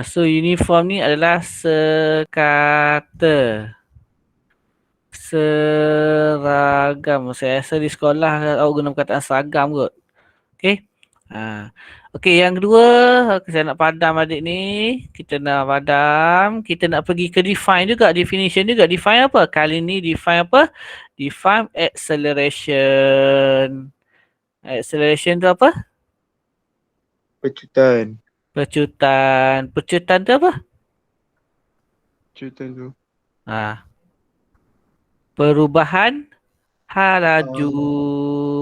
So uniform ni adalah sekata. Seragam. Saya rasa di sekolah awak guna perkataan seragam kot. Okay. Okey, yang kedua, saya nak padam adik ni. Kita nak padam. Kita nak pergi ke define juga. Definition juga. Define apa? Kali ni define apa? Define acceleration. Acceleration tu apa? Pecutan. Pecutan. Pecutan tu apa? Pecutan tu. Perubahan laju.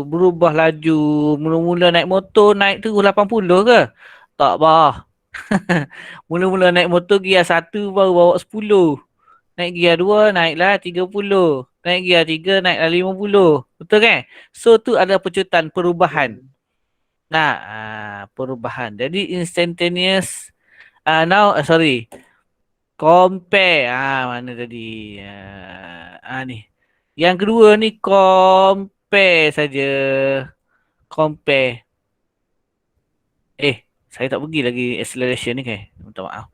Berubah laju. Mula-mula naik motor naik tu 80 ke? Tak bah. Mula-mula naik motor gear 1 baru bawa 10. Naik gear 2 naiklah 30. Naik gear 3 naiklah 50. Betul kan? So tu ada pecutan perubahan. Nah, perubahan. Jadi instantaneous. Sorry. Compare. Mana tadi? Ni. Yang kedua ni compare saja. Compare. Saya tak pergi lagi acceleration ni kan. Minta maaf.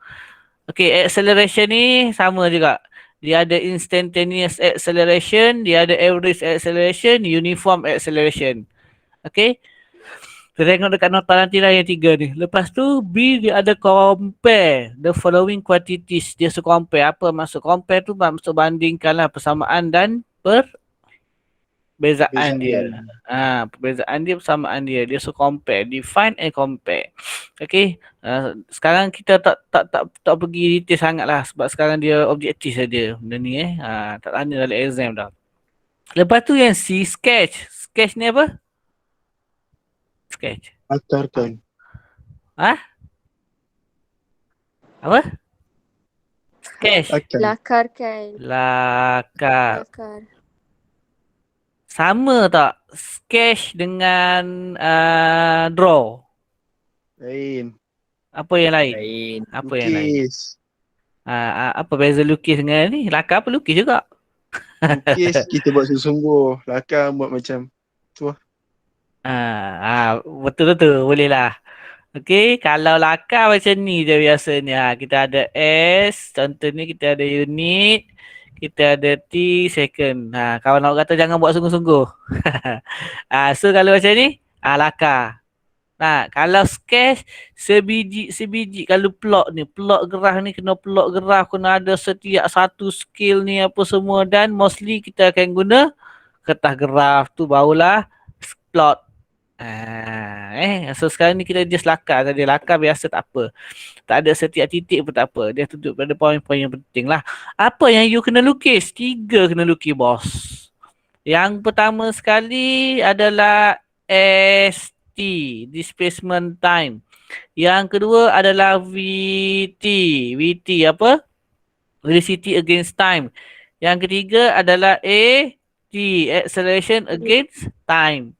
Okay, acceleration ni sama juga. Dia ada instantaneous acceleration, dia ada average acceleration, uniform acceleration. Okay. Kita tengok dekat nota nanti lah yang 3 ni. Lepas tu B dia ada compare the following quantities. Dia suka compare. Apa maksud compare tu? Maksud bandingkanlah persamaan dan perbezaan dia. Perbezaan dia, persamaan dia. Dia suka compare. Define and compare. Okay. Sekarang kita tak pergi detail sangat lah. Sebab sekarang dia objektif saja benda ni tak tanya dalam exam dah. Lepas tu yang C, sketch. Sketch ni apa? Sketch. Akarkan. Apa? Sketch. Lakarkan. Lakar. Sama tak sketch dengan draw? Lain. Apa yang lain? Apa yang lain? Lukis. Apa beza lukis dengan ni? Lakar apa lukis juga? Lukis kita buat sungguh-sungguh. Lakar buat macam tu lah. Betul-betul. Boleh lah. Okey, kalau lakar macam ni je biasanya. Kita ada S, contoh ni kita ada unit, kita ada T, second. Kawan awak kata jangan buat sungguh-sungguh. So kalau macam ni, lakar. Kalau sketch, sebiji kalau plot ni, plot graf ni kena plot graf, kena ada setiap satu skill ni apa semua dan mostly kita akan guna kertas graf tu barulah plot. So sekarang ni kita just lakar saja. Lakar biasa tak apa. Tak ada setiap titik pun tak apa. Dia tunjuk pada poin-poin yang penting lah. Apa yang you kena lukis? 3 kena lukis, bos. Yang pertama sekali adalah ST, displacement time. Yang kedua adalah VT. VT apa? Velocity against time. Yang ketiga adalah AT, acceleration against time.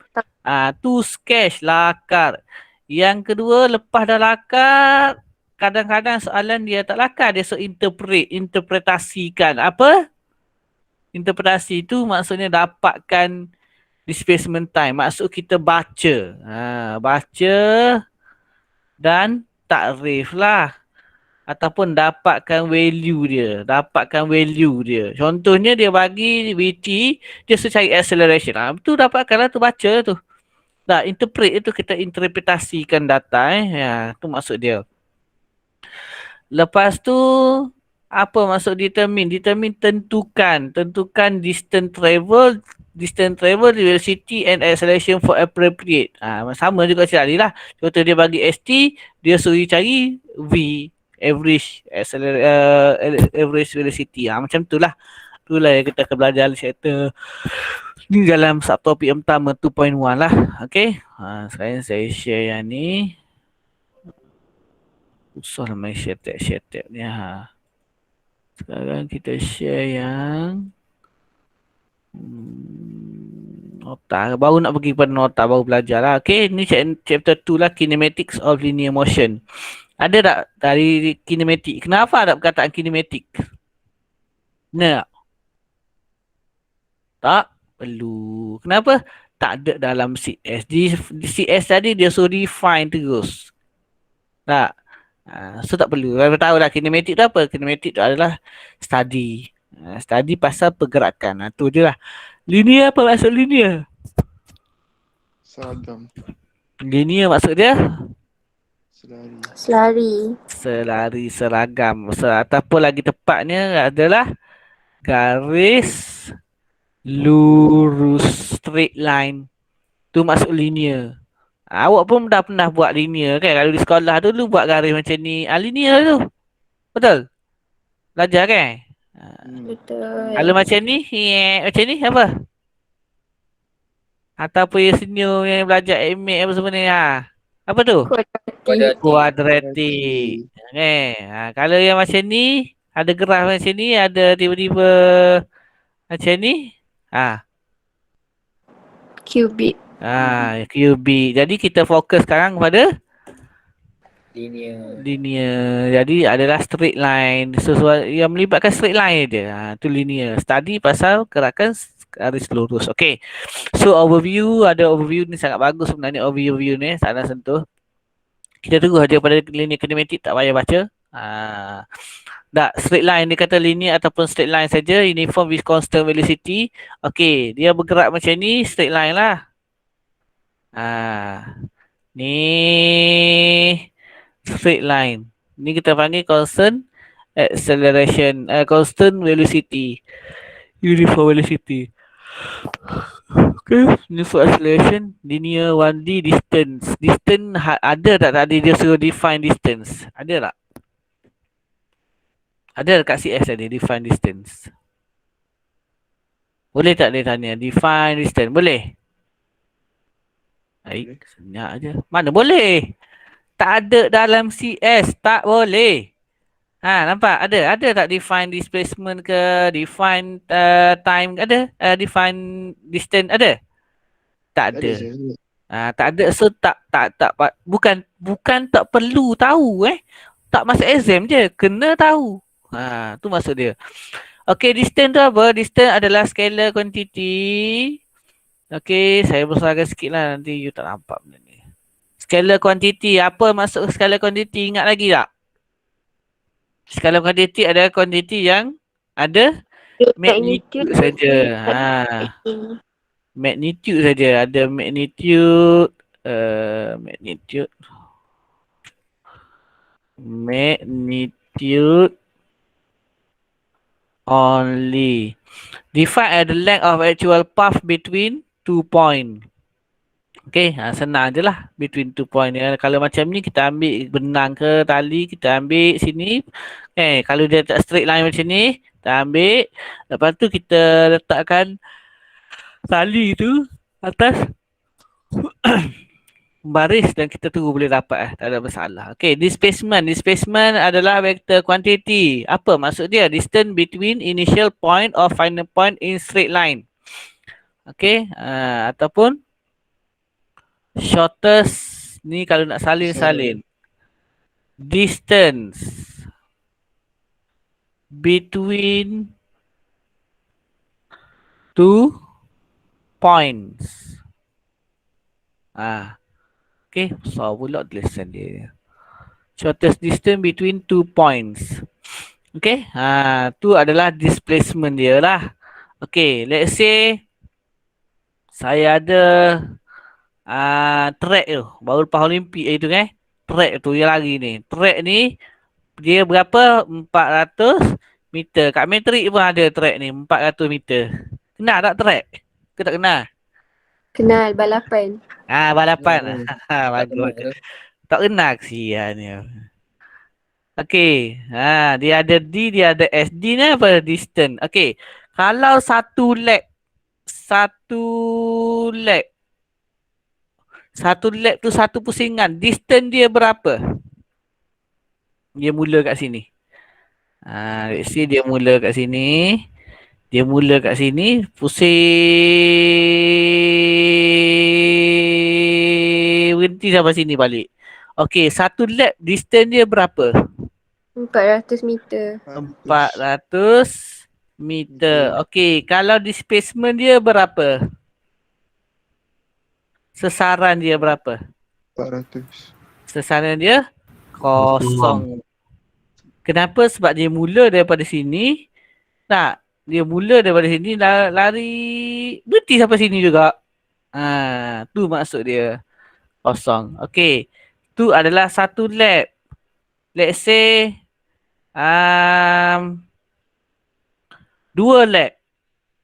Tu sketch, lakar. Yang kedua, lepas dah lakar, kadang-kadang soalan dia tak lakar, dia interpretasikan. Apa? Interpretasi tu maksudnya dapatkan displacement time. Maksud kita baca. Baca dan takrif lah. Ataupun dapatkan value dia. Dapatkan value dia. Contohnya dia bagi VT, dia suruh cari acceleration. Tu dapatkanlah tu, baca tu. Interpret itu kita interpretasikan data. Tu maksud dia. Lepas tu, apa maksud determine? Determine tentukan. Tentukan distance travel, velocity and acceleration for appropriate. Sama juga tadi lah. Contoh dia bagi ST, dia suruh cari V, average average velocity. Macam tu lah. Itulah yang kita akan belajar chapter ni dalam subtopik yang pertama 2.1 lah. Okay. Sekarang saya share yang ni. Susah lah main share tab ni. Sekarang kita share yang nota. Baru nak pergi pada nota, baru belajar lah. Okay, ni chapter 2 lah, kinematics of linear motion. Ada tak dari kinematik? Kenapa ada perkataan kinematik? Nah, tak perlu. Kenapa? Tak ada dalam CS. Di CS tadi dia suruh define terus. Tak. So tak perlu. Kau tahu lah kinematik tu apa? Kinematik tu adalah study. Study pasal pergerakan. Tu je lah. Linear apa maksud linear? Seragam. Linear maksud dia Selari. Selari. selari seragam. Ataupun lagi tepatnya adalah garis lurus, straight line. Tu maksud linear. Awak pun dah pernah buat linear kan? Kalau di sekolah dulu buat garis macam ni. Linear tu. Betul? Belajar kan? Kalau Betul. macam ni, macam ni apa? Ataupun yang senior yang belajar MA apa semua ni. Apa tu? Kuadratik. Kuadratik. Kalau yang macam ni, ada graf macam ni, ada tiba-tiba macam ni. Kubik. Kubik. Jadi kita fokus sekarang kepada Linear. linear. Jadi adalah straight line. Sesuatu yang melibatkan straight line dia. Tu linear. Study pasal gerakan garis lurus. Okay. So overview, ada overview ni sangat bagus sebenarnya overview ni. Tak nak sentuh. Kita tunggu aja pada linear kinematik, tak payah baca. Tak, straight line dia kata linear ataupun straight line saja, uniform with constant velocity. Okay, dia bergerak macam ni, straight line lah. Ni straight line. Ni kita panggil constant acceleration, constant velocity, uniform velocity. Okay, uniform acceleration, linear 1D, distance. Distance ada tak tadi dia suruh define distance? Ada tak? Ada dekat CS tadi define distance. Boleh tak dia tanya define distance? Boleh? Baik, senyap aja. Mana boleh? Tak ada dalam CS, tak boleh. Nampak? Ada tak define displacement ke, define time ada? Define distance ada? Tak ada. Tak ada. So tak bukan tak perlu tahu tak masuk exam je, kena tahu. Tu maksud dia. Okay, distance tu apa? Distance adalah scalar quantity. Okay, saya besarkan sikit lah, nanti you tak nampak benda ni. Scalar quantity, apa maksud scalar quantity? Ingat lagi tak? Scalar quantity adalah quantity yang ada magnitude saja. Magnitude saja. Ada magnitude. Magnitude only. Define as the length of actual path between 2 point. Okay, senang je lah between 2 point. Kalau macam ni kita ambil benang ke tali, kita ambil sini. Kalau dia tak straight line macam ni, kita ambil. Lepas tu kita letakkan tali tu atas baris dan kita tunggu boleh dapat. Tak ada masalah. Okay, displacement. Displacement adalah vector quantity. Apa maksud dia? Distance between initial point or final point in straight line. Okay, ataupun shortest ni kalau nak salin-salin. Distance between two points. Okay, so pula tulisan dia. Shortest distance between 2 points. Okay, tu adalah displacement dia lah. Okay, let's say saya ada track tu, baru lepas Olimpik itu track tu yang lari ni. Track ni dia berapa? 400 meter. Kat metrik pun ada track ni, 400 meter. Kenal tak track? Ke tak kenal? Kenal, balapan. Balapan. Bagus. Tak kenal kesiannya. Okey. Dia ada D, dia ada S. D ni apa? Distance. Okey. Kalau satu lap tu satu pusingan. Distance dia berapa? Dia mula kat sini. Let's see dia mula kat sini. Dia mula kat sini, pusing berhenti sampai sini balik. Okey, satu lap distance dia berapa? 400 meter. 400 meter. Okey, kalau displacement dia berapa? Sesaran dia berapa? 400. Sesaran dia Kosong. Kenapa? Sebab dia mula daripada sini. Tak. Dia mula daripada sini lari berhenti sampai sini juga. Tu maksud dia. Kosong. Okay. Tu adalah satu lap. Let's say 2 lap.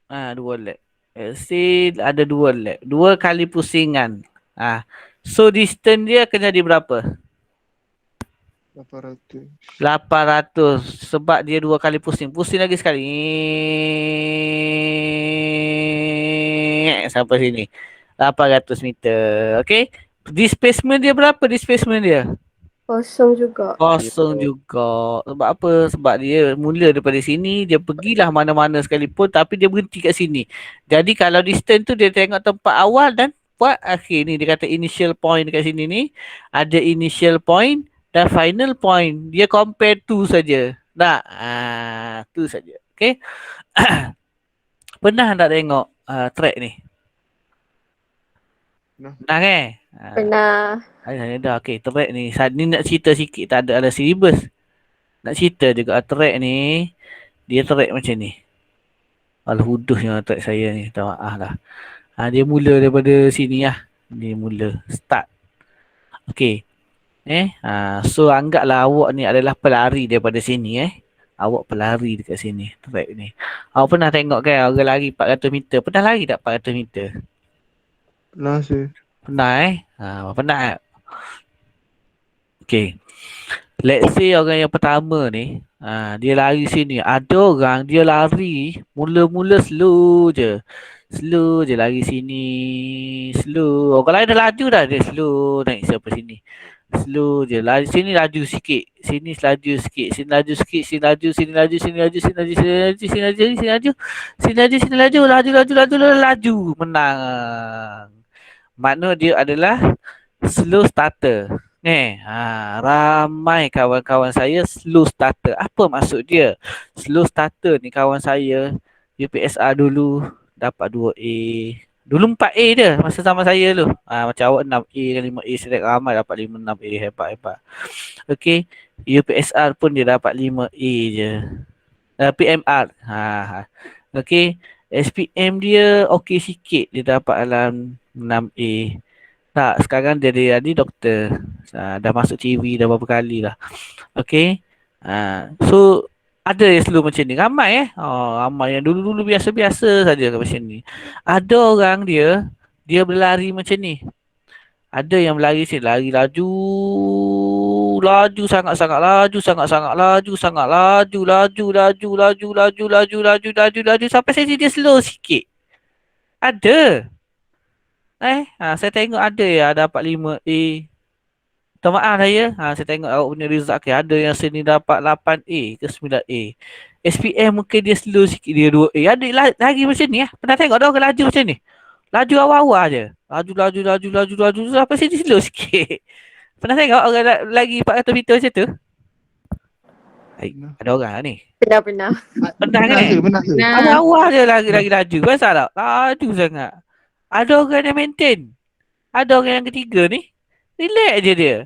2 lap. Let's say ada 2 lap. 2 kali pusingan. So distance dia kena jadi berapa? 800. 800 sebab dia 2 kali pusing. Pusing lagi sekali. Sampai sini. 800 meter. Okay. Displacement dia berapa displacement dia? Kosong juga. Kosong juga. Sebab apa? Sebab dia mula daripada sini, dia pergilah mana-mana sekalipun tapi dia berhenti kat sini. Jadi kalau distance tu dia tengok tempat awal dan tempat akhir ni. Dia kata initial point dekat sini ni. Ada initial point dan final point. Dia compare tu saja. Tak? Tu saja. Okay. Pernah tak tengok track ni? Pernah ke? Pernah. Dah. Okay, track ni. Ni nak cerita sikit. Tak ada syllabus. Nak cerita juga track ni. Dia track macam ni. Al-Hudusnya track saya ni. Tak maaf lah. Dia mula daripada sini lah. Dia mula. Start. Okay. So anggaplah awak ni adalah pelari daripada sini Awak pelari dekat sini. Track ni. Awak pernah tengok kan orang lari 400 meter. Pernah lari tak 400 meter? Pernah sih. Pernah pernah tak? Okay. Let's say orang yang pertama ni, dia lari sini. Ada orang dia lari mula-mula slow je. Slow je lari sini. Slow. Orang lain dah laju dah. Dia slow naik sampai sini. Slow je. Lari sini laju sikit. Sini laju sikit. Sini laju sikit. Sini laju. Sini laju. Sini laju. Sini laju. Sini laju. Sini laju. Sini laju. Sini laju. Sini laju. Laju. Laju. Laju. Laju. Menang. Makna dia adalah slow starter. Ramai kawan-kawan saya slow starter. Apa maksud dia? Slow starter ni kawan saya UPSR dulu dapat 2A. Dulu 4A dia masa sama saya tu. Macam awak 6A dan 5A sedek ramai dapat 5 6A hebat-hebat. Okey, UPSR pun dia dapat 5A je. PMR. Okey, SPM dia okey sikit, dia dapat dalam 6A. Tak, sekarang dia jadi doktor. Dah masuk TV dah berapa kali lah. Okay. So, ada yang slow macam ni. Ramai ramai yang dulu-dulu biasa-biasa saja macam ni. Ada orang dia berlari macam ni. Ada yang berlari sini, lari laju. Laju sangat-sangat laju, sangat-sangat laju, sangat laju, laju, laju, laju, laju, laju, laju, laju, laju. Sampai sini dia slow sikit. Ada. Saya tengok ada ya dapat 5A. Tak maaf saya. Saya tengok awak punya result ke. Ada yang sini dapat 8A ke 9A. SPM mungkin dia slow sikit, dia 2A. Ada lagi macam ni ya. Pernah tengok ada orang laju macam ni. Laju awal-awal je. Laju, laju, laju, laju, laju. Sampai sini slow sikit. Pernah tengok orang lagi 400 meter macam tu? Ada orang ni. Pernah. Pernah Pernah kan? ke? Pernah ke? Awal-awal je lagi laju. Pasal tak? Laju sangat. Ada orang yang maintain. Ada orang yang ketiga ni. Relax je dia.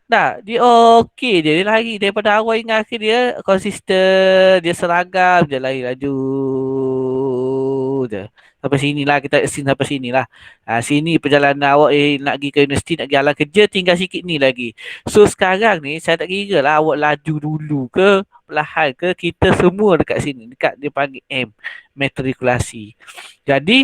Tak, dia okey je. Dia lari daripada awal hingga akhir dia konsisten. Dia seragam je lari laju je. Sampai sinilah kita assume sampai sinilah. Sini perjalanan awak nak pergi ke universiti, nak pergi alam kerja tinggal sikit ni lagi. So sekarang ni saya tak kira lah awak laju dulu ke perlahan ke, kita semua dekat sini. Dekat dia panggil M, matrikulasi. Jadi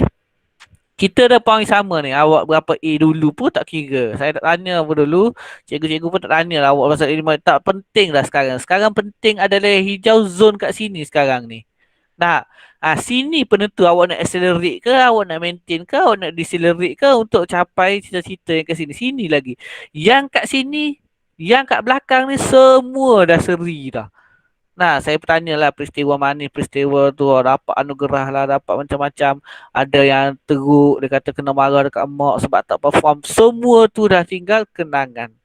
kita dah poin sama ni. Awak berapa A dulu pun tak kira. Saya tak tanya apa dulu. Cikgu-cikgu pun tak tanya lah awak pasal A5. Tak penting lah sekarang. Sekarang penting adalah hijau zone kat sini sekarang ni. Tak. Sini penentu awak nak accelerate ke, awak nak maintain ke, awak nak decelerate ke untuk capai cita-cita yang kat sini. Sini lagi. Yang kat sini, yang kat belakang ni semua dah seri dah. Nah, saya bertanya lah peristiwa manis, peristiwa tu dapat anugerah lah, dapat macam-macam. Ada yang teruk, dia kata kena marah dekat mak sebab tak perform. Semua tu dah tinggal kenangan.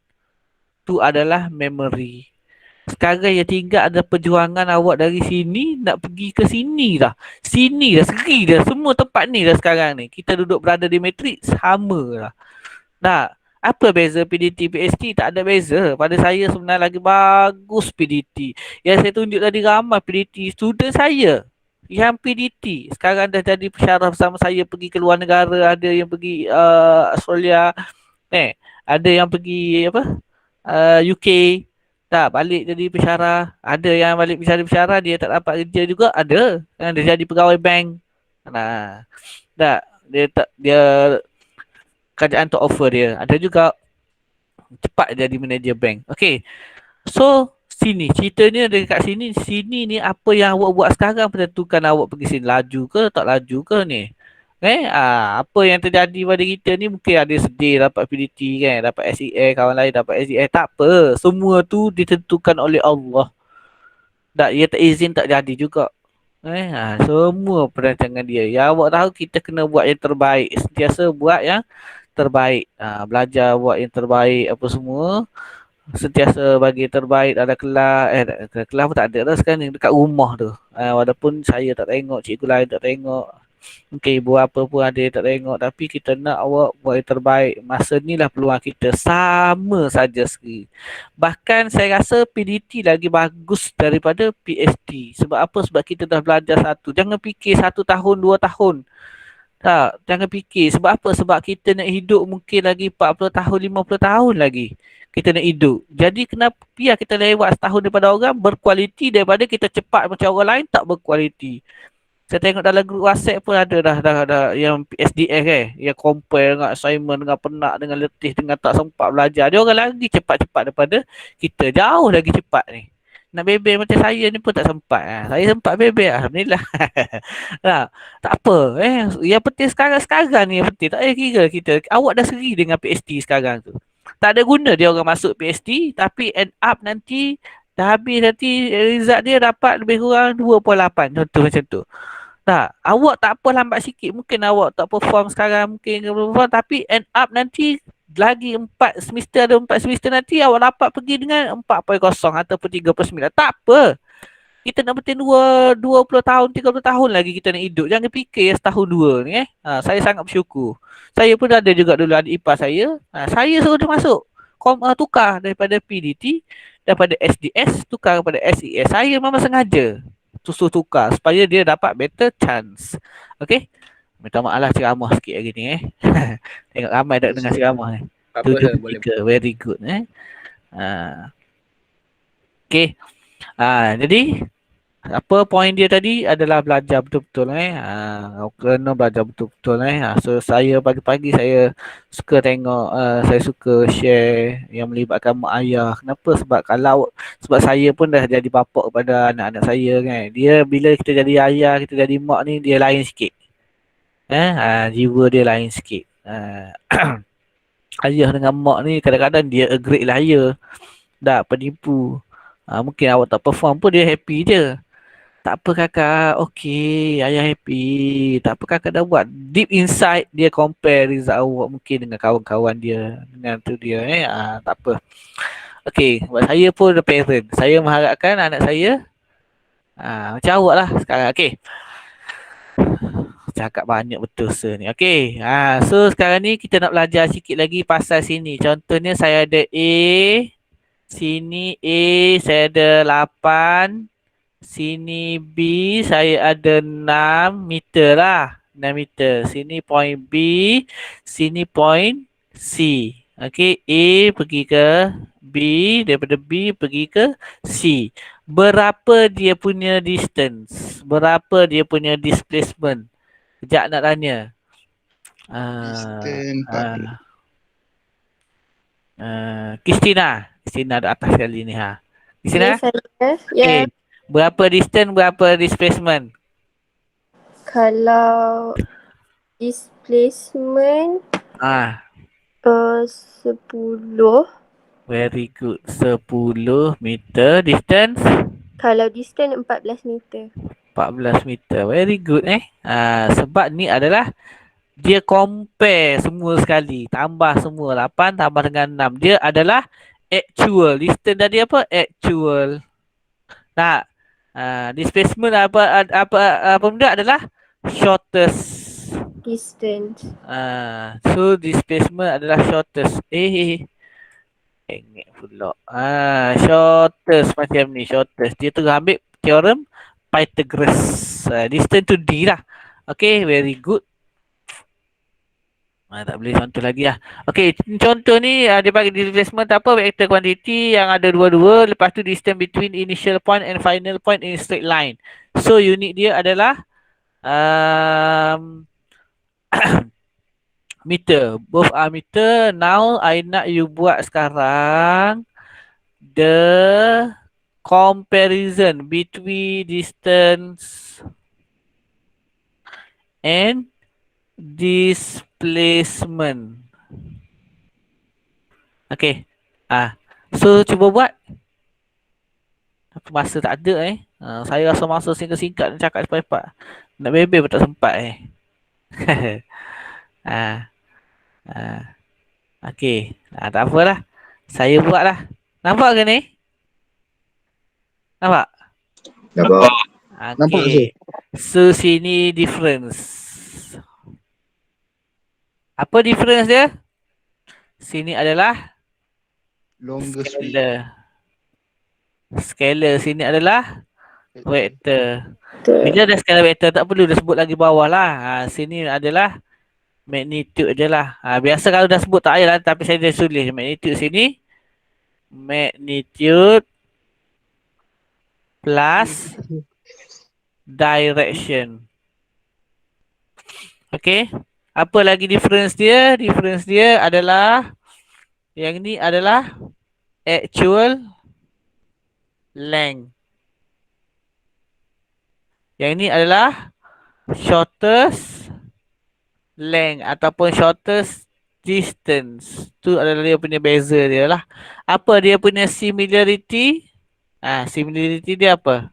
Tu adalah memory. Sekarang yang tinggal ada perjuangan awak dari sini nak pergi ke sini dah. Sini dah, seri dah. Semua tempat ni dah sekarang ni. Kita duduk berada di Matrix, sama lah. Nah, Apa beza PDT PhD? Tak ada beza. Pada saya sebenarnya lagi bagus PDT. Yang saya tunjuk tadi ramai PDT student saya yang PDT sekarang dah jadi pensyarah bersama saya, pergi ke luar negara, ada yang pergi Australia, ada yang pergi apa UK, tak balik jadi pensyarah, ada yang balik jadi pensyarah dia tak dapat kerja juga, ada kan, dia jadi pegawai bank. Nah, tak dia tak dia kerajaan tu offer dia, ada juga cepat jadi manager bank. Okay, so sini ceritanya dekat sini, sini ni apa yang awak buat sekarang menentukan awak pergi sini laju ke tak laju ke ni. Apa yang terjadi pada kita ni, mungkin ada sedih dapat PDT kan, dapat SEA, kawan lain dapat SEA, tak apa. Semua tu ditentukan oleh Allah. Tak, dia tak izin tak jadi juga. Semua perancangan dia. Ya awak tahu kita kena buat yang terbaik. Sentiasa buat yang terbaik. Belajar buat yang terbaik apa semua. Sentiasa bagi yang terbaik dalam kelas. Kelas pun tak ada dah sekarang ni, dekat rumah tu. Walaupun saya tak tengok, cikgu lain tak tengok, okay, ibu apa pun ada yang tak tengok, tapi kita nak awak buat yang terbaik. Masa ni lah peluang kita, sama saja sekali. Bahkan saya rasa PDT lagi bagus daripada PhD. Sebab apa? Sebab kita dah belajar satu. Jangan fikir 1 tahun, 2 tahun. Tak, jangan fikir. Sebab apa? Sebab kita nak hidup mungkin lagi 40 tahun, 50 tahun lagi. Kita nak hidup. Jadi kenapa biar kita lewat setahun daripada orang berkualiti daripada kita cepat macam orang lain tak berkualiti. Saya tengok dalam grup WhatsApp pun ada dah yang SDF yang compare dengan assignment, dengan penat, dengan letih, dengan tak sempat belajar. Dia orang lagi cepat-cepat daripada kita. Jauh lagi cepat ni. Nak bebel macam saya ni pun tak sempat. Saya sempat bebel, alhamdulillah. Tak apa. Yang penting sekarang ni yang penting. Tak payah kira kita. Awak dah seri dengan PhD sekarang tu. Tak ada guna dia orang masuk PhD, tapi end up nanti dah habis, nanti result dia dapat lebih kurang 2.8. Contoh macam tu. Tak, awak tak apa lambat sikit. Mungkin awak tak perform sekarang, mungkin perform, tapi end up nanti lagi 4 semester, ada 4 semester nanti awak dapat pergi dengan 4.0 ataupun 3.9. Tak apa. Kita nak penting 20 tahun, 30 tahun lagi kita nak hidup. Jangan fikir setahun dua ni saya sangat bersyukur. Saya pun ada juga dulu adik ipar saya. Saya suruh dia masuk. Tukar daripada PDT, daripada SDS tukar kepada SES. Saya memang sengaja suruh tukar supaya dia dapat better chance. Okay. Minta maaf lah ceramah sikit hari ni Tengok ramai dah dengar ceramah ni. Apa boleh. Very good Okay. Jadi apa poin dia tadi adalah belajar betul-betul kena belajar betul-betul So saya pagi-pagi saya suka tengok saya suka share yang melibatkan mak ayah. Kenapa? Sebab saya pun dah jadi bapa kepada anak-anak saya kan. Dia bila kita jadi ayah, kita jadi mak ni, dia lain sikit. Jiwa dia lain sikit. Ayah dengan mak ni kadang-kadang dia a great liar. Tak penipu. Mungkin awak tak perform pun dia happy je. Tak apa kakak, okey, ayah happy. Tak apa kakak dah buat. Deep inside dia compare result awak mungkin dengan kawan-kawan dia. Dengan tu dia tak apa. Okey, buat saya pun the parent. Saya mengharapkan anak saya macam awak lah sekarang. Okey. Cakap banyak betul sir ni. Okey. So sekarang ni kita nak belajar sikit lagi pasal sini. Contohnya saya ada A. Sini A saya ada 8. Sini B saya ada 6 meter lah. 6 meter. Sini point B. Sini point C. Okey. A pergi ke B. Daripada B pergi ke C. Berapa dia punya distance? Berapa dia punya displacement? Sekejap nak tanya. Distance 40. Kristina. Kristina ada atas kali ni Kristina? Ya. Berapa distance, berapa displacement? Kalau displacement 10. Very good. 10 meter. Distance? Kalau distance 14 meter. 14 meter. Very good sebab ni adalah dia compare semua sekali. Tambah semua. 8 tambah dengan 6. Dia adalah actual. Distance tadi apa? Actual. Displacement apa benda adalah shortest Distance. So displacement adalah shortest. Engek pula. Shortest macam ni, shortest. Dia tengah ambil teorem Pythagoras. Distance to D lah. Okay, very good. Tak boleh contoh lagi lah. Okay, contoh ni dia bagi displacement apa? Vector quantity yang ada dua-dua. Lepas tu distance between initial point and final point in straight line. So unit dia adalah meter. Both are meter. Now I nak you buat sekarang the comparison between distance and displacement. Okay. So cuba buat. Masa tak ada saya rasa masa singkat-singkat nak cakap cepat-cepat. Nak bebel pun tak sempat Okay. Tak apalah. Saya buat lah. Nampak ke ni? Nampak? Nampak. Nampak Okay. So sini difference. Apa difference dia? Sini adalah Longest way. Scalar sini adalah vektor. Betul. Bila dah scalar vektor tak perlu dah sebut lagi bawah lah. Sini adalah magnitude je lah. Biasa kalau dah sebut tak payah lah. Tapi saya dah tulis magnitude sini. Magnitude plus direction. Okay. Apa lagi difference dia? Difference dia adalah yang ni adalah actual length. Yang ni adalah shortest length ataupun shortest distance. Tu adalah dia punya beza dia lah. Apa dia punya similarity? Similarity dia apa?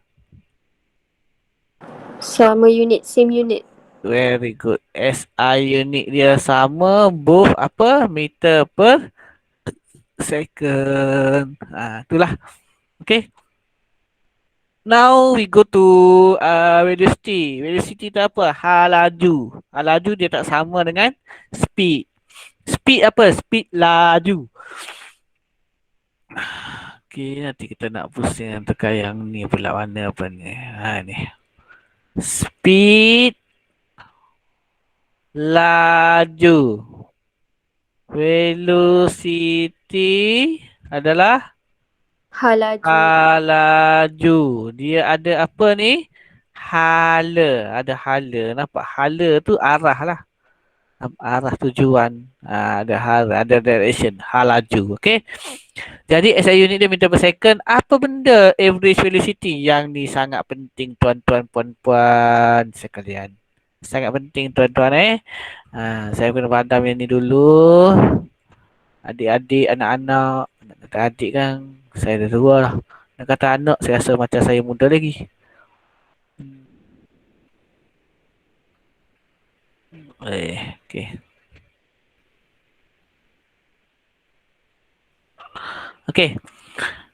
Sama unit, same unit. Very good. SI unit dia sama, both apa? Meter per second. Itulah. Okay. Now we go to velocity. Velocity tu apa? Laju. Laju dia tak sama dengan speed. Speed apa? Speed laju. Okay, nanti kita nak pusing tekan yang ni pula mana apa ni. Ni. Speed laju. Velocity adalah Laju. laju. Dia ada apa ni? Hala. Ada hala. Nampak? Hala tu arah lah. Arah tujuan. Ada hala. Ada direction. Laju. Okay. Jadi SI unit dia meter per second. Apa benda average velocity? Yang ni sangat penting tuan-tuan puan-puan sekalian. Sangat penting tuan-tuan saya kena padam yang ni dulu. Adik-adik, anak-anak. Nak kata adik kan, saya dah tua lah. Nak kata anak, saya rasa macam saya muda lagi. Okay. Okay.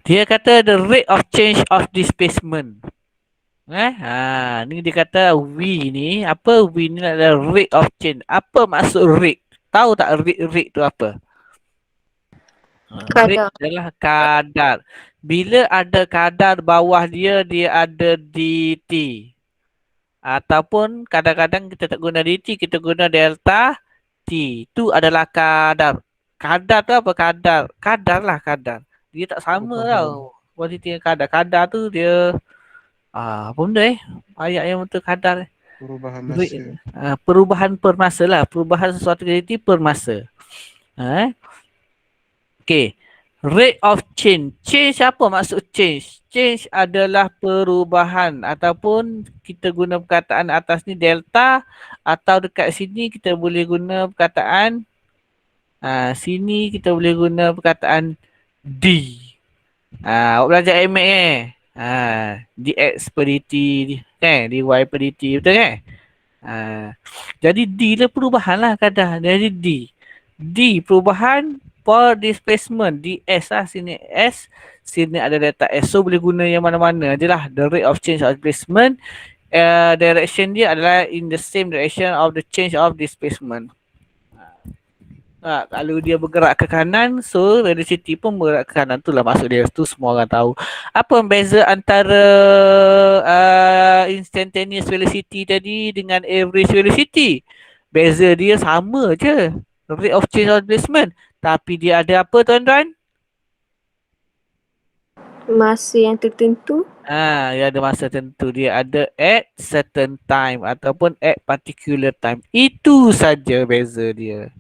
Dia kata the rate of change of displacement. Ni dia kata V ni. Apa V ni adalah rate of change. Apa maksud rate? Tahu tak rate tu apa? Rate adalah kadar. Bila ada kadar bawah dia, dia ada dt. Ataupun kadang-kadang kita tak guna dt, kita guna delta t. Itu adalah kadar. Kadar tu apa? Kadar lah kadar. Dia tak sama tau. Kuantiti dengan kadar. Kadar tu dia apa benda ayat yang betul kadar. Perubahan masa. Perubahan per masa lah. Perubahan sesuatu kuantiti per masa. Okay. Rate of change. Change apa maksud change? Change adalah perubahan. Ataupun kita guna perkataan atas ni delta. Atau dekat sini kita boleh guna perkataan sini kita boleh guna perkataan D. Awak belajar MX dx per dt kan, dy per dt, betul kan? Jadi D lah perubahan lah kadar. Jadi D perubahan per displacement, ds lah sini S, sini ada delta S. So boleh guna yang mana-mana je lah. The rate of change of displacement direction dia adalah in the same direction of the change of displacement. Kalau dia bergerak ke kanan, so velocity pun bergerak ke kanan. Itulah maksud dia. Tu semua orang tahu. Apa beza antara instantaneous velocity tadi dengan average velocity? Beza dia sama je. Rate of change of displacement. Tapi dia ada apa tuan-tuan? Masa yang tertentu. Dia ada masa tertentu. Dia ada at certain time ataupun at particular time. Itu saja beza dia.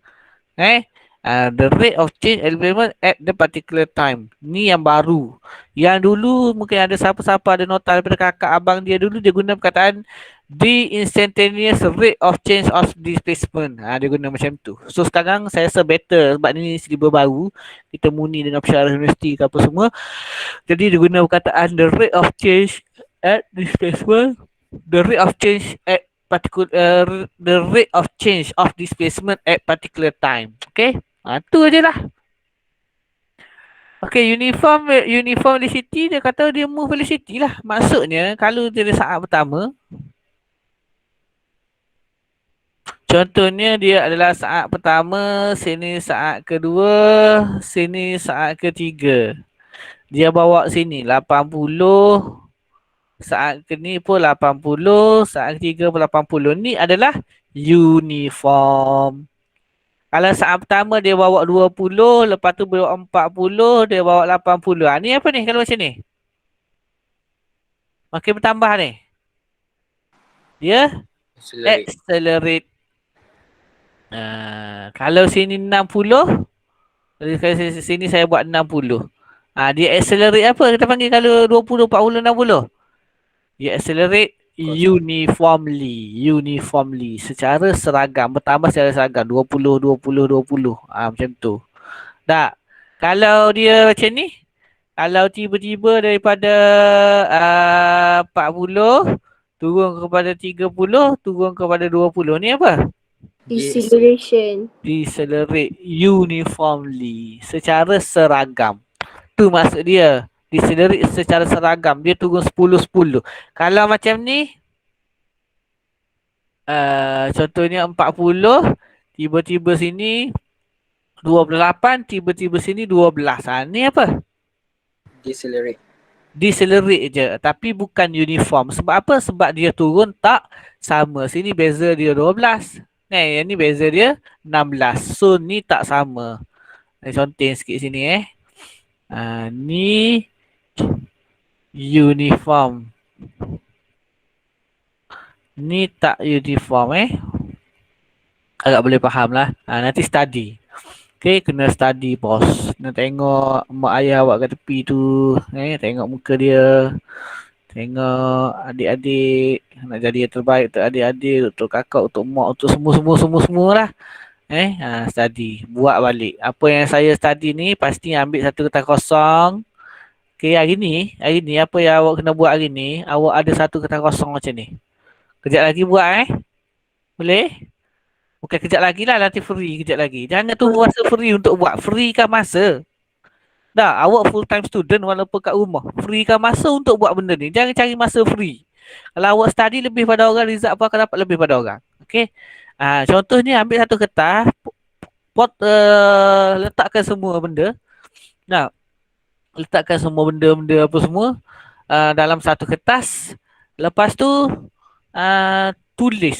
The rate of change element at the particular time. Ni yang baru. Yang dulu mungkin ada siapa-siapa ada nota daripada kakak abang dia dulu, dia guna perkataan the instantaneous rate of change of displacement. Dia guna macam tu. So sekarang saya rasa better sebab ni silibus baru. Kita muni dengan pensyarah universiti ke apa semua. Jadi dia guna perkataan the rate of change at displacement. The rate of change at the rate of change of displacement at particular time. Okay? Tu aje lah. Okay, uniform velocity dia kata dia move velocity lah. Maksudnya kalau dia saat pertama, contohnya dia adalah saat pertama, sini saat kedua, sini saat ketiga. Dia bawa sini 80, saat kini pun 80, saat ketiga pun 80. Ni adalah uniform. Kalau saat pertama dia bawa 20, lepas tu bawa 40, dia bawa 80. Ni apa ni kalau macam ni? Makin bertambah ni. Dia accelerate. Kalau sini 60, sini saya buat 60. Dia accelerate apa? Kita panggil kalau 20, 40, 60. Dia accelerate uniformly secara seragam, bertambah secara seragam 20 macam tu. Tak. Kalau dia macam ni, kalau tiba-tiba daripada 40 turun kepada 30, turun kepada 20, ni apa? Deceleration. Decelerate uniformly secara seragam. Tu maksud dia. Decelerate secara seragam. Dia turun 10-10. Kalau macam ni, contohnya 40, tiba-tiba sini 28, tiba-tiba sini 12. Ni apa? Decelerate je. Tapi bukan uniform. Sebab apa? Sebab dia turun tak sama. Sini beza dia 12. Yang ni beza dia 16. So ni tak sama. Contoh sikit sini ni uniform. Ni tak uniform agak boleh faham lah. Nanti study. Okay, kena study bos. Kena tengok mak ayah awak kat tepi tu. Tengok muka dia. Tengok adik-adik. Nak jadi yang terbaik untuk adik-adik, untuk kakak, untuk mak, untuk semua lah. Study. Buat balik. Apa yang saya study ni, pasti ambil satu kertas kosong. Okay, hari ni apa yang awak kena buat hari ni, awak ada satu kertas kosong macam ni. Kejap lagi buat Boleh? Bukan kejap lagi lah, nanti free kejap lagi. Jangan tunggu masa free untuk buat. Free kan masa. Dah, awak full time student walaupun kat rumah. Free kan masa untuk buat benda ni. Jangan cari masa free. Kalau awak study lebih pada orang, result pun akan dapat lebih pada orang. Okay? Contohnya ambil satu kertas, letakkan semua benda. Nah, letakkan semua benda-benda apa semua dalam satu kertas. Lepas tu tulis.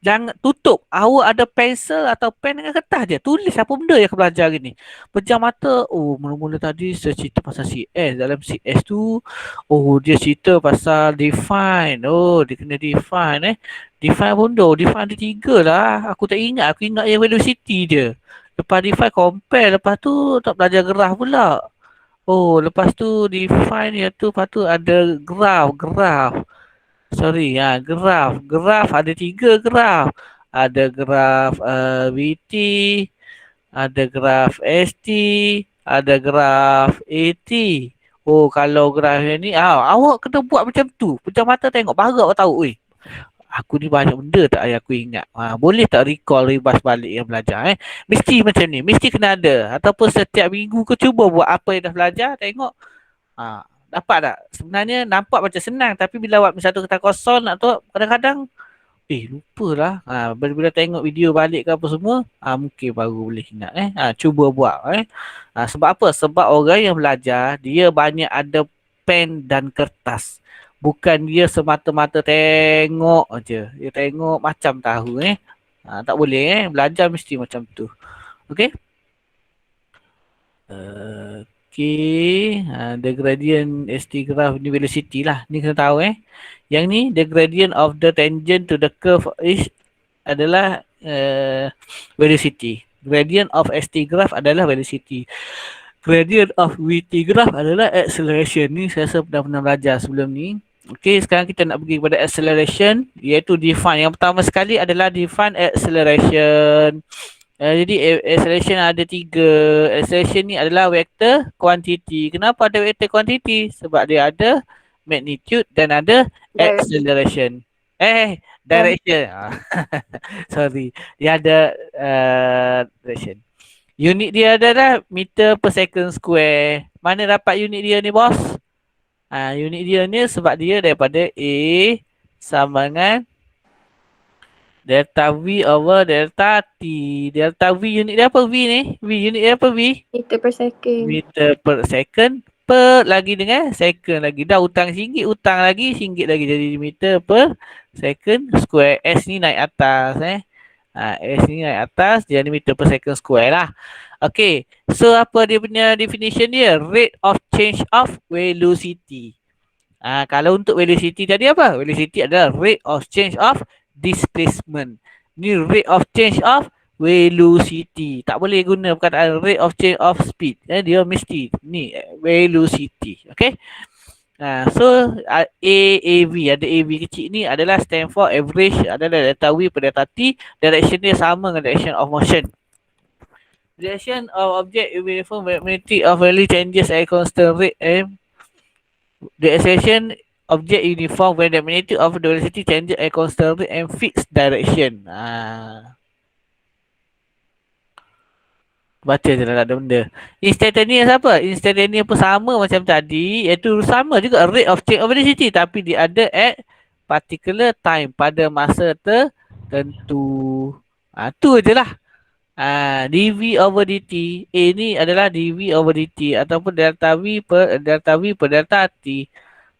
Jangan tutup. Awak ada pensel atau pen dengan kertas je. Tulis apa benda yang kau belajar hari ni. Pejam mata. Oh, mula-mula tadi saya cerita pasal CS. Dalam CS tu, dia cerita pasal define. Oh, dia kena define Define benda. Define ada 3 lah. Aku tak ingat. Aku ingat yang velocity je. Lepas define compare. Lepas tu tak belajar graf pula. Oh, lepas tu define yang tu. Lepas tu ada graf. Graf ada 3 graf. Ada graf VT, ada graf ST, ada graf AT. Oh, kalau graf yang ni, awak kena buat macam tu. Pejam mata tengok, baru awak tahu. Aku ni banyak benda tak aku ingat. Boleh tak rebus balik yang belajar Mesti macam ni, mesti kena ada. Ataupun setiap minggu kau cuba buat apa yang dah belajar, tengok. Dapat tak? Sebenarnya nampak macam senang tapi bila buat satu kertas kosong nak tu kadang-kadang lupalah. Bila tengok video balik ke apa semua, mungkin baru boleh ingat cuba buat sebab apa? Sebab orang yang belajar dia banyak ada pen dan kertas. Bukan dia semata-mata tengok aja. Dia tengok macam tahu tak boleh belajar mesti macam tu. Okey? Okay. The gradient ST graph ni velocity lah. Ni kena tahu Yang ni the gradient of the tangent to the curve is adalah velocity. Gradient of ST graph adalah velocity. Gradient of VT graph adalah acceleration. Ni saya rasa pernah belajar sebelum ni. Okay, sekarang kita nak pergi kepada acceleration, iaitu define. Yang pertama sekali adalah define acceleration. Jadi acceleration ada 3. Acceleration ni adalah vektor quantity. Kenapa ada vektor quantity? Sebab dia ada magnitude dan ada acceleration. Direction. Sorry. Dia ada direction. Unit dia adalah meter per second square. Mana dapat unit dia ni, bos? Unit dia ni sebab dia daripada A sama dengan delta V over delta T. Delta V unit dia apa V ni? V unit dia apa V? Meter per second. Meter per second per lagi dengan second lagi. Dah hutang RM1, hutang lagi RM1 lagi. Jadi meter per second square. S ni naik atas S ni naik atas jadi meter per second square lah. Okay. So apa dia punya definition dia? Rate of change of velocity. Kalau untuk velocity tadi apa? Velocity adalah rate of change of displacement. Ni rate of change of velocity. Tak boleh guna perkataan rate of change of speed. Dia mesti ni velocity. Okay. So AAV, ada AV kecil ni adalah stand for average, adalah delta V per delta T. Direction dia sama dengan direction of motion. Direction of object uniform magnetic of value changes at constant rate the acceleration object uniform when the magnitude of the velocity changes at constant rate and fixed direction. Baca je lah, tak ada benda. Instantaneous apa? Instantaneous pun sama macam tadi, iaitu sama juga rate of change of velocity, tapi dia ada at particular time, pada masa tertentu. Tu je lah. dV over dt. A ni adalah dV over dt ataupun delta V per delta T.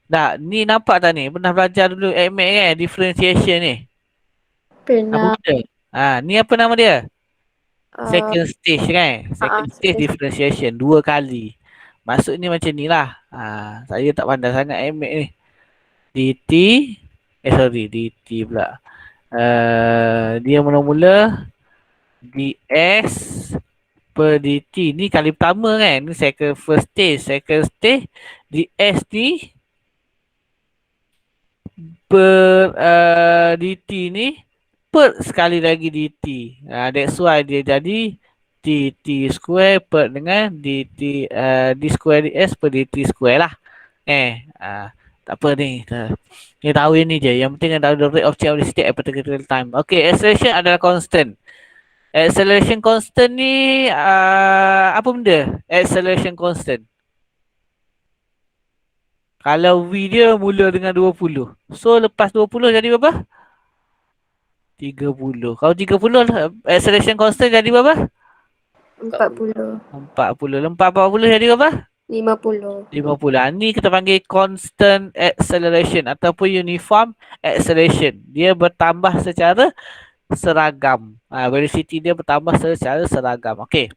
Dah, ni nampak tak ni? Pernah belajar dulu AMAT kan? Differentiation ni. Apa Pernah. benda? Ni apa nama dia? Second stage kan? Second stage differentiation. 2 kali. Maksudnya macam ni lah. Saya tak pandai sangat AMAT ni. dt. dt pula. Dia mula-mula ds per dt. Ni kali pertama kan? Ni first stage. Second stage ds ni per dt ni per sekali lagi dt. That's why dia jadi dt square per dengan dt d square ds per dt square lah. Tak apa ni. Ni tahu ni je. Yang penting tahu the rate of change of velocity at particular time. Okay, acceleration adalah constant. Acceleration constant ni apa benda? Acceleration constant. Kalau V dia mula dengan 20. So lepas 20 jadi berapa? 30. Kalau 30 acceleration constant jadi berapa? 40. 40. Lepas 40 jadi berapa? 50. 50. Ni kita panggil constant acceleration ataupun uniform acceleration. Dia bertambah secara seragam. Velocity dia bertambah secara seragam. Okey.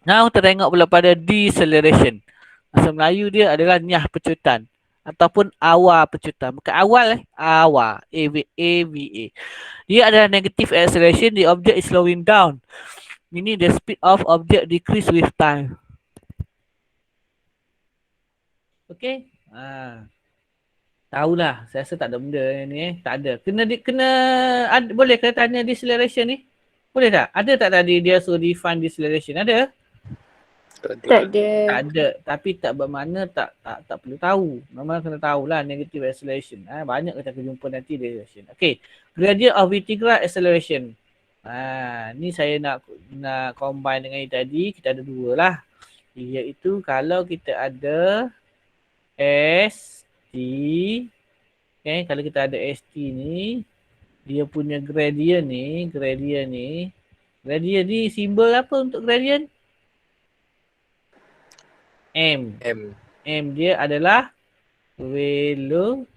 Now kita tengok pula pada deceleration. Bahasa Melayu dia adalah nyah pecutan ataupun awal pecutan. Bukan awal awal. AVA. Dia adalah negative acceleration, the object is slowing down. Ini the speed of object decrease with time. Okay. Tahulah. Saya rasa tak ada benda ni Tak ada. Boleh kena tanya deceleration ni? Boleh tak? Ada tak tadi dia suruh define deceleration? Ada? Tak ada. Tak ada. Tapi tak bermakna tak perlu tahu. Memang kena tahulah negative acceleration. Banyak kita akan jumpa nanti deceleration. Okay. Gradient of vertical acceleration. Ni saya nak combine dengan yang tadi. Kita ada 2 lah. Iaitu kalau kita ada ST. Okay, kalau kita ada ST ni, dia punya gradient ni, gradient ni simbol apa untuk gradient? M. M. M dia adalah velocity.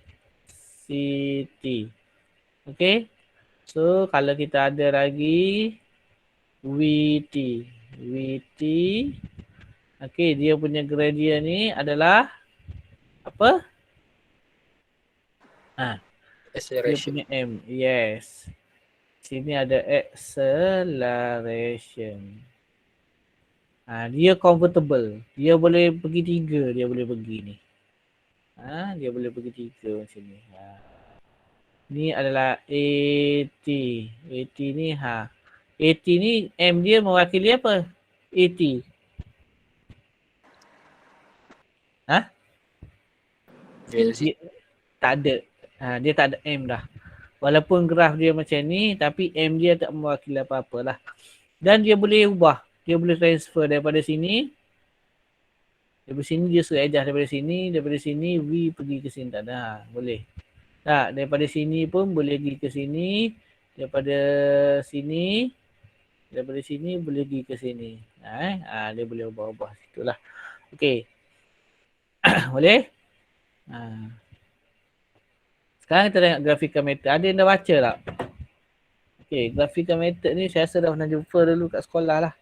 Okay. So kalau kita ada lagi VT. VT. Okay, dia punya gradient ni adalah apa? Dia Acceleration. punya M. Yes. Sini ada acceleration. Dia convertible. Dia boleh pergi 3. Dia boleh pergi ni. Dia boleh pergi 3 macam ni. Ni adalah AT. AT ni AT ni M dia mewakili apa? AT. Velocity. Tak ada. Dia tak ada M dah. Walaupun graf dia macam ni, tapi M dia tak mewakili apa-apa lah. Dan dia boleh ubah. Dia boleh transfer daripada sini. Daripada sini dia suruh edah daripada sini V pergi ke sini. Tak ada. Boleh. Tak, daripada sini pun boleh pergi ke sini. Daripada sini boleh pergi ke sini. Dia boleh ubah-ubah situ lah. Okey. Boleh? Sekarang kita tengok graphical method. Ada yang dah baca tak? Okey, graphical method ni saya rasa dah pernah jumpa dulu kat sekolah lah.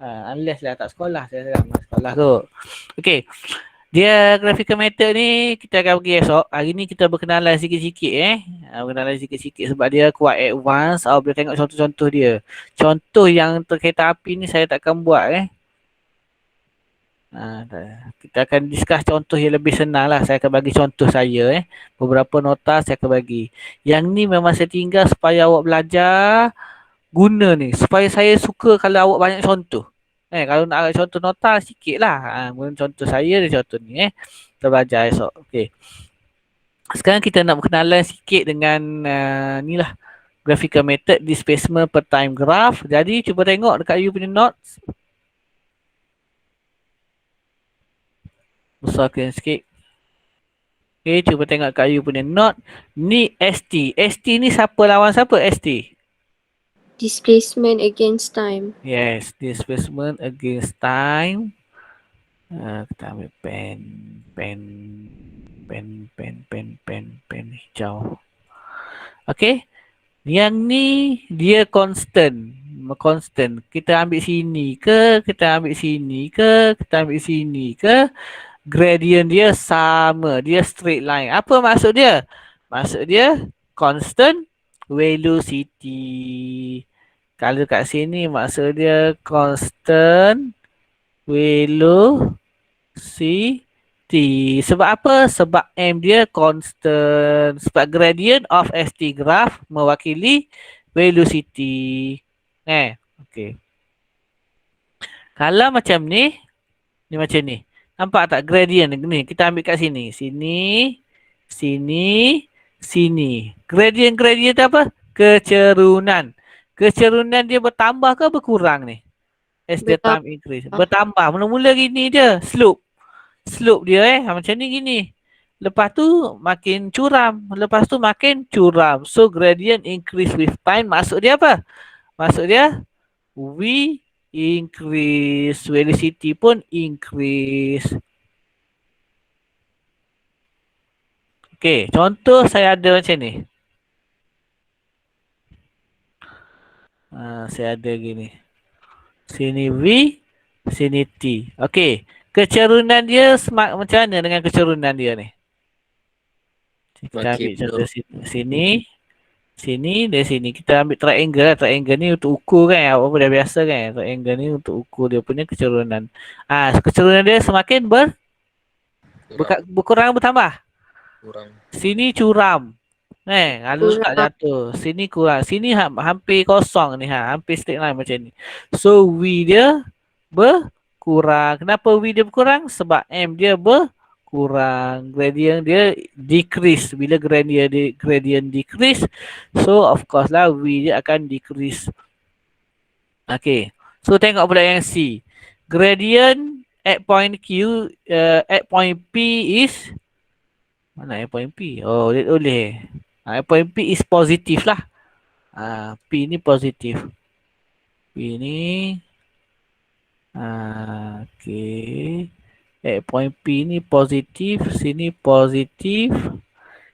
Unless lah tak sekolah, saya rasa sekolah tu. Okey. Dia graphical method ni kita akan pergi esok. Hari ni kita berkenalan sikit-sikit berkenalan sikit-sikit sebab dia kuat advance. Awak boleh tengok contoh-contoh dia. Contoh yang kereta api ni saya takkan buat kita akan discuss contoh yang lebih senang lah. Saya akan bagi contoh saya beberapa nota saya akan bagi. Yang ni memang saya tinggal supaya awak belajar guna ni. Supaya saya suka kalau awak banyak contoh. Kalau nak ada contoh nota sikit lah. Contoh saya dan contoh ni kita belajar esok. Okay. Sekarang kita nak berkenalan sikit dengan ni lah. Graphical method displacement per time graph. Jadi cuba tengok dekat you punya notes. Besarkan sikit. Okay, cuba tengok kat you punya note. Ni ST. ST ni siapa lawan siapa ST? Displacement against time. Yes, displacement against time. Kita ambil pen hijau. Okay. Yang ni dia constant. Kita ambil sini ke, kita ambil sini ke, kita ambil sini ke. Gradient dia sama. Dia straight line. Apa maksud dia? Maksud dia constant velocity. Kalau kat sini maksud dia constant velocity. Sebab apa? Sebab M dia constant. Sebab gradient of ST graph mewakili velocity. Okay. Kalau macam ni macam ni. Nampak tak gradient ni? Kita ambil kat sini. Sini. Gradient apa? Kecerunan. Kecerunan dia bertambah ke berkurang ni? As the time increase. Bertambah. Mula-mula gini je. Slope dia macam ni gini. Lepas tu makin curam. Lepas tu makin curam. So gradient increase with time. Maksud dia apa? Maksud dia V increase. Velocity pun increase. Okay. Contoh saya ada macam ni. Saya ada gini. Sini V. Sini T. Okay. Kecerunan dia macam mana dengan kecerunan dia ni? Kita ambil contoh sini. Sini dan sini. Kita ambil triangle lah. Triangle ni untuk ukur kan. Apa dah biasa kan. Triangle ni untuk ukur dia punya kecerunan. Kecerunan dia semakin berkurang bertambah. Kurang. Sini curam. Halus tak jatuh. Sini kurang. Sini hampir kosong ni. Hampir straight line macam ni. So V dia berkurang. Kenapa V dia berkurang? Sebab M dia berkurang. Gradient dia decrease. Bila gradient decrease, so of course lah V dia akan decrease. Okay. So tengok pula yang C. Gradient at point Q, at point P is mana at point P? Oh, dia boleh. At point P is positif lah. P ni positif. P ni okay. At point P ni positif, sini positif.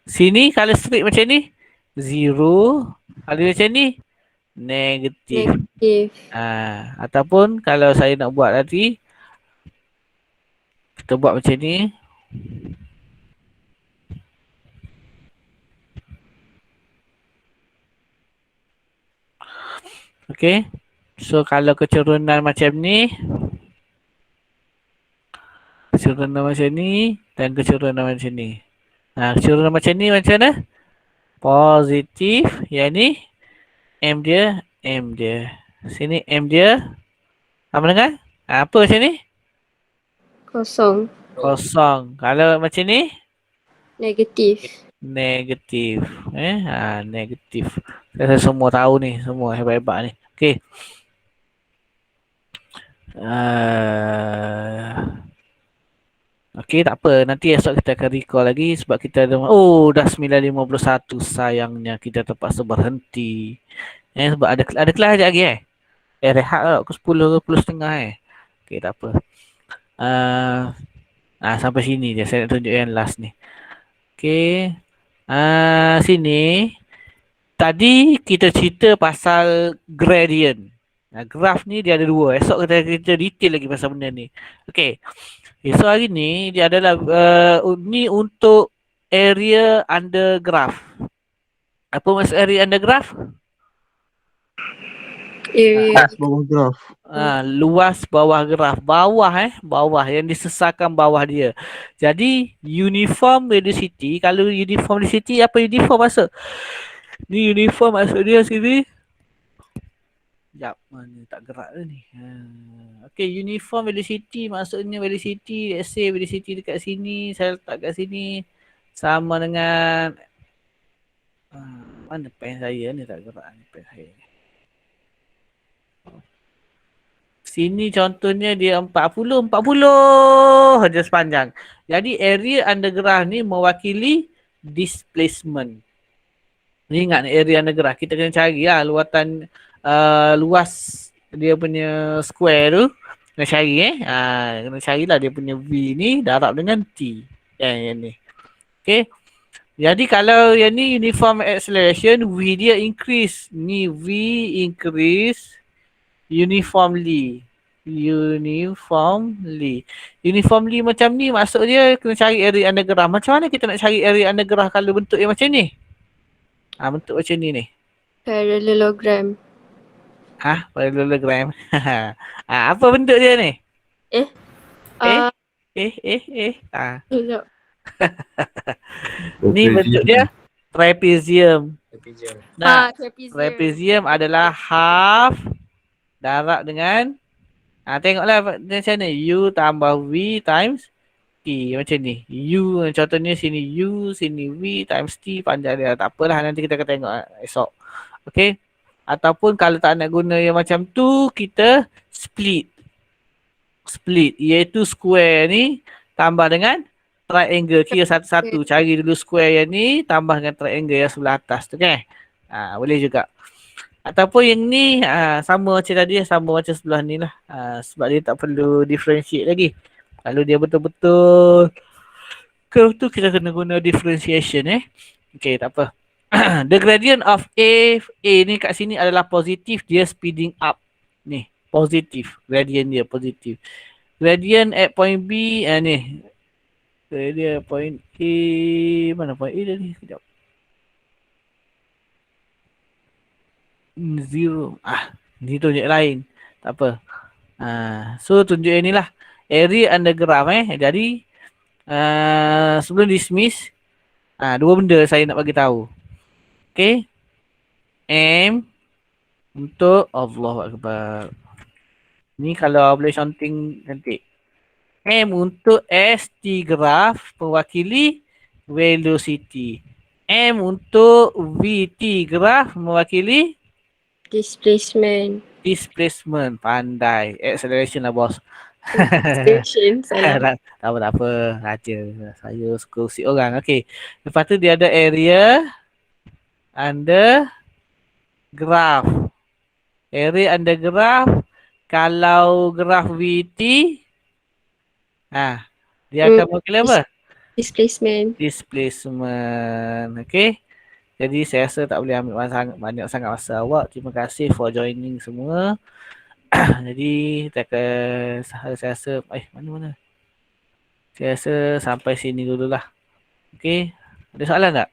Sini kalau straight macam ni zero, kalau macam ni negatif. Negative. Ataupun kalau saya nak buat nanti, kita buat macam ni. Okay. So kalau keturunan macam ni, keturunan macam ni dan keturunan macam ni. Keturunan macam ni macam mana? Positif. Yang ni M dia, M dia. Sini M dia. Apa dengar? Apa macam ni? Kosong. Kosong. Kalau macam ni? Negative. Negatif. Negatif. Saya semua tahu ni. Semua hebat-hebat ni. Okay. Okay, tak apa. Nanti esok kita akan recall lagi sebab kita ada... Oh, dah 9.51. Sayangnya kita terpaksa berhenti. Sebab ada kelas sekejap lagi rehat lah. Pukul 10 ke 10.30 Okay, tak apa. Sampai sini je. Saya nak tunjuk yang last ni. Okay. Sini. Tadi kita cerita pasal gradient. Graph ni dia ada dua. Esok kita detail lagi pasal benda ni. Okay. So hari ni dia adalah ni untuk area under graph. Apa maksud area under graph? Area. Bawah graf. Luas bawah graf. Bawah yang disesarkan bawah dia. Jadi uniform velocity, kalau uniform velocity apa uniform maksud? Ni uniform maksud dia sini. Sekejap, mana tak gerak dah ni. Okay, uniform velocity maksudnya velocity, let's say velocity dekat sini, saya letak kat sini sama dengan mana pen saya ni tak gerak ni pen saya ni. Sini contohnya dia 40 saja sepanjang. Jadi area under graph ni mewakili displacement. Ni ingat ni area under graph. Kita kena cari lah luatan luas dia punya square tu. Kena cari kena carilah dia punya V ni darab dengan T. Yang ni. Okay. Jadi kalau yang ni uniform acceleration, V dia increase. Ni V increase uniformly. Uniformly macam ni maksud dia kena cari area under graph. Macam mana kita nak cari area under graph kalau bentuk yang macam ni? Bentuk macam ni. Parallelogram. Parallelogram. Apa bentuk dia ni? Sekejap. Ni bentuk dia trapezium. Trapezium. Trapezium adalah half darab dengan tengoklah macam mana U tambah V times T macam ni. U contohnya sini U, sini V times T panjang dia. Tak apalah nanti kita akan tengok esok. Okay. Ataupun kalau tak nak guna yang macam tu, kita split. Iaitu square ni tambah dengan triangle. Kira satu-satu. Cari dulu square yang ni tambah dengan triangle yang sebelah atas tu kan. Boleh juga. Ataupun yang ni sama macam tadi, sama macam sebelah ni lah. Sebab dia tak perlu differentiate lagi. Kalau dia betul-betul curve tu kita kena guna differentiation Okay, tak apa. The gradient of A ni kat sini adalah positif, dia speeding up. Ni, positif. Gradient dia positif. Gradient at point B ni. Gradient point A, mana point A tadi? Sekejap. 0. Ni tunjuk lain. Tak apa. So tunjuk yang ni lah. Area under graph Jadi sebelum dismiss dua benda saya nak bagi tahu. Okay. M untuk Allahu Akbar. Ni kalau boleh counting cantik. M untuk ST graph mewakili velocity. M untuk VT graph mewakili Displacement. displacement. Pandai. Acceleration lah bos. Station. Salah. Tak apa, tak apa. Raja. Saya suka usik orang. Okey. Lepas tu dia ada area under graph. Area under graph. Kalau graph VT. Dia akan mewakili apa? Displacement. Displacement. Okey. Jadi saya rasa tak boleh ambil banyak sangat masa awak. Terima kasih for joining semua. Jadi saya akan saya rasa mana? Saya rasa sampai sini dululah. Okey. Ada soalan tak?